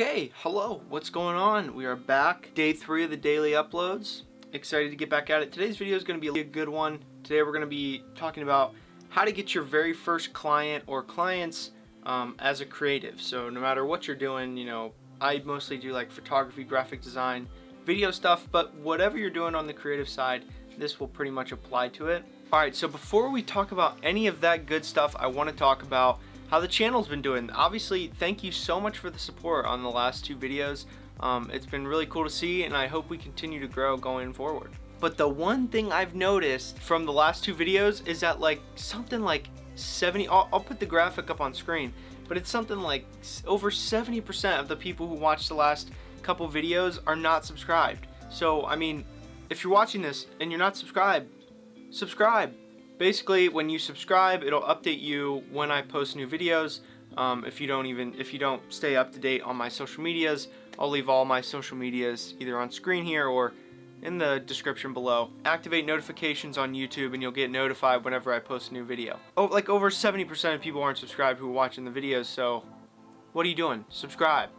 Okay, hello, what's going on? We are back, day 3 of the daily uploads. Excited to get back at it. Today's video is going to be a good one. Today we're going to be talking about how to get your very first client or clients as a creative. So no matter what you're doing, I mostly do like photography, graphic design, video stuff, but whatever you're doing on the creative side, this will pretty much apply to it. Alright, so before we talk about any of that good stuff, I want to talk about how the channel's been doing. Obviously, thank you so much for the support on the last 2 videos. It's been really cool to see, and I hope we continue to grow going forward. But the one thing I've noticed from the last 2 videos is that something like 70, I'll put the graphic up on screen, but it's something like over 70% of the people who watched the last couple videos are not subscribed. So, I mean, if you're watching this and you're not subscribed, subscribe. Basically, when you subscribe, it'll update you when I post new videos. If you don't stay up to date on my social medias, I'll leave all my social medias either on screen here or in the description below. Activate notifications on YouTube and you'll get notified whenever I post a new video. Oh, like over 70% of people aren't subscribed who are watching the videos, so what are you doing? Subscribe.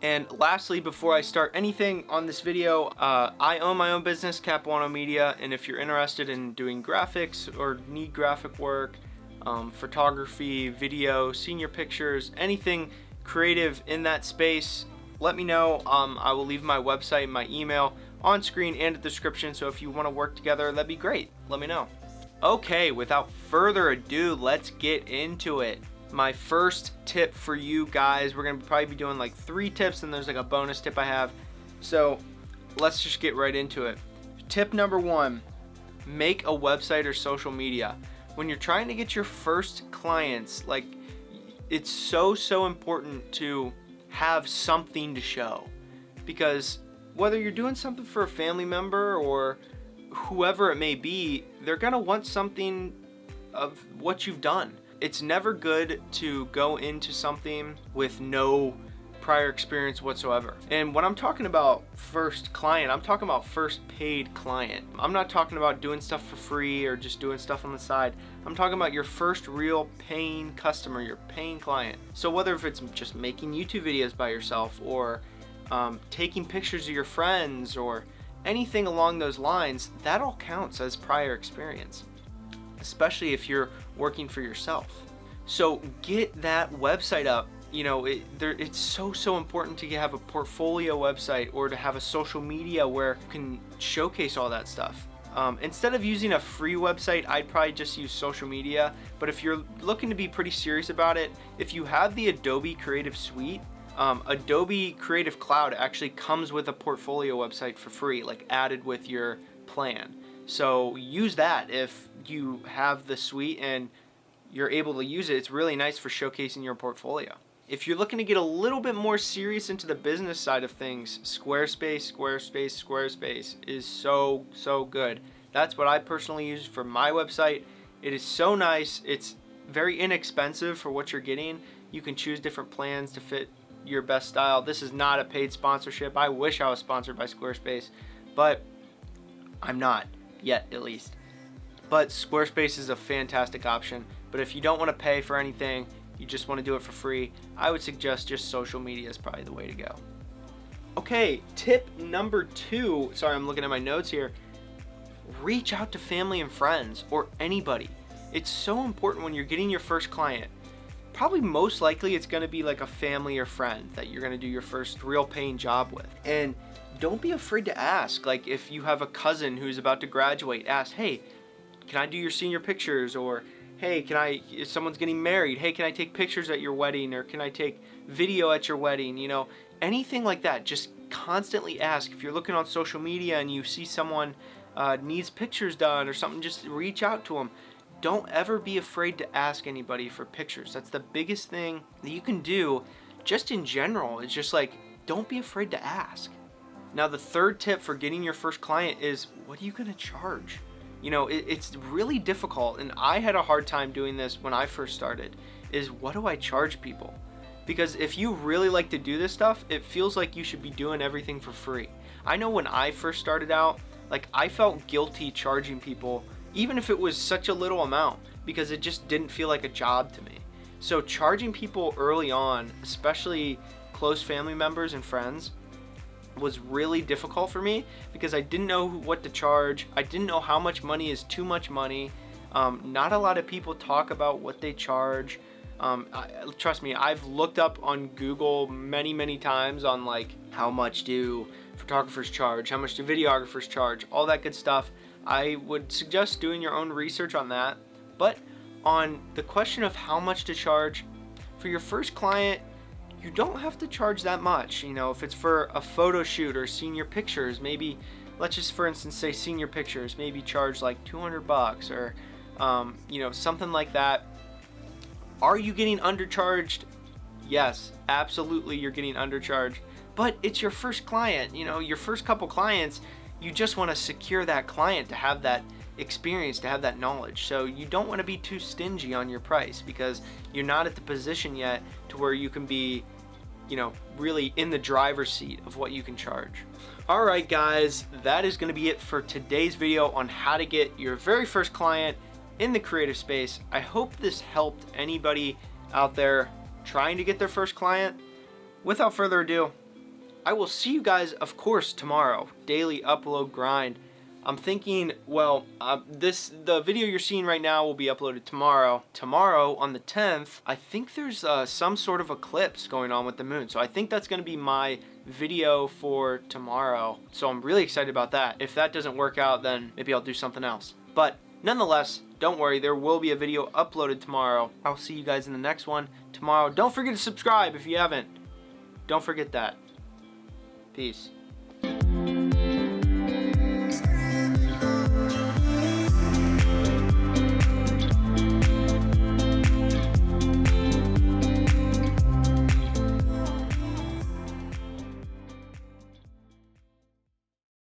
And lastly, before I start anything on this video, I own my own business, Capuano Media, and if you're interested in doing graphics or need graphic work, photography, video, senior pictures, anything creative in that space, let me know. I will leave my website and my email on screen and in the description, so if you want to work together, that'd be great. Let me know. Okay, without further ado, let's get into it. My first tip for you guys, we're gonna probably be doing like 3 tips and there's like a bonus tip I have, so let's just get right into it. Tip number 1, make a website or social media. When you're trying to get your first clients, it's so important to have something to show, because whether you're doing something for a family member or whoever it may be, they're gonna want something of what you've done. It's never good to go into something with no prior experience whatsoever. And when I'm talking about first client, I'm talking about first paid client. I'm not talking about doing stuff for free or just doing stuff on the side. I'm talking about your first real paying customer, your paying client. So whether if it's just making YouTube videos by yourself or taking pictures of your friends or anything along those lines, that all counts as prior experience, especially if you're working for yourself. So get that website up. It's so important to have a portfolio website or to have a social media where you can showcase all that stuff. Instead of using a free website, I'd probably just use social media. But if you're looking to be pretty serious about it, if you have the Adobe Creative Suite, Adobe Creative Cloud actually comes with a portfolio website for free, added with your plan. So use that if you have the suite and you're able to use it. It's really nice for showcasing your portfolio. If you're looking to get a little bit more serious into the business side of things, Squarespace is so good. That's what I personally use for my website. It is so nice. It's very inexpensive for what you're getting. You can choose different plans to fit your best style. This is not a paid sponsorship. I wish I was sponsored by Squarespace, but I'm not yet, at least. But Squarespace is a fantastic option. But if you don't want to pay for anything, you just want to do it for free, I would suggest just social media is probably the way to go. Okay, tip number 2, sorry, I'm looking at my notes here. Reach out to family and friends or anybody. It's so important when you're getting your first client. Probably most likely it's going to be like a family or friend that you're going to do your first real paying job with. And don't be afraid to ask. Like if you have a cousin who's about to graduate, ask, hey, can I do your senior pictures? Or hey, if someone's getting married, hey, can I take pictures at your wedding? Or can I take video at your wedding? Anything like that. Just constantly ask. If you're looking on social media and you see someone needs pictures done or something, just reach out to them. Don't ever be afraid to ask anybody for pictures. That's the biggest thing that you can do just in general. It's just don't be afraid to ask. Now, the third tip for getting your first client is, what are you going to charge? It's really difficult, and I had a hard time doing this when I first started, is what do I charge people? Because if you really like to do this stuff, it feels like you should be doing everything for free. I know when I first started out, I felt guilty charging people, even if it was such a little amount, because it just didn't feel like a job to me. So charging people early on, especially close family members and friends was really difficult for me because I didn't know what to charge. I didn't know how much money is too much money. Not a lot of people talk about what they charge. Trust me, I've looked up on Google many times on like how much do photographers charge, how much do videographers charge, all that good stuff. I would suggest doing your own research on that. But on the question of how much to charge, for your first client, you don't have to charge that much. You know, if it's for a photo shoot or senior pictures, maybe, let's just for instance say senior pictures, maybe charge like $200 or you know, something like that. Are you getting undercharged? Yes, absolutely you're getting undercharged, but it's your first client. You know, your first couple clients, you just want to secure that client to have that experience, to have that knowledge. So you don't want to be too stingy on your price because you're not at the position yet to where you can be, you know, really in the driver's seat of what you can charge. All right, guys, that is going to be it for today's video on how to get your very first client in the creative space. I hope this helped anybody out there trying to get their first client. Without further ado, I will see you guys, of course, tomorrow. Daily upload grind. I'm thinking, well, the video you're seeing right now will be uploaded tomorrow. Tomorrow, on the 10th, I think there's some sort of eclipse going on with the moon. So I think that's going to be my video for tomorrow. So I'm really excited about that. If that doesn't work out, then maybe I'll do something else. But nonetheless, don't worry, there will be a video uploaded tomorrow. I'll see you guys in the next one tomorrow. Don't forget to subscribe if you haven't. Don't forget that. Peace.